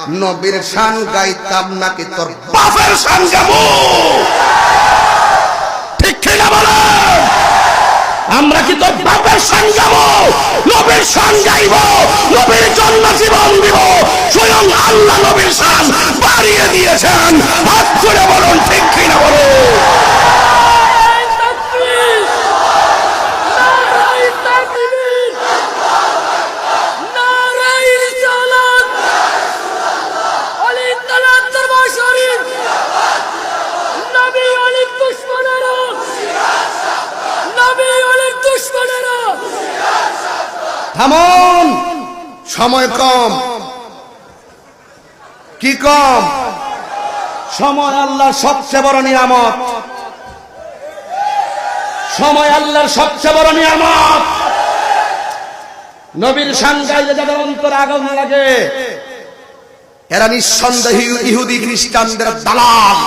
নবীর শান গাইতাম নাকি তোর বাপের শান গাবো? ঠিক কিনা বলো? আমরা কি তোর বাপের শান গাবো? নবীর শান গাইব, নবীর জন্য জীবন দিব। স্বয়ং আল্লাহ নবীর শান বাড়িয়ে দিয়েছেন। হাত করে বলুন ঠিক কিনা বলো? থামুন, সময় কম। কি কম? সময় আল্লাহর সবচেয়ে বড় নিয়ামত। সময় আল্লাহর সবচেয়ে বড় নিয়ামত। নবীর শান গাইলে যাদের অন্তরে আগুন লাগে, এরা নিঃসন্দেহে ইহুদি খ্রিস্টানদের দালাল।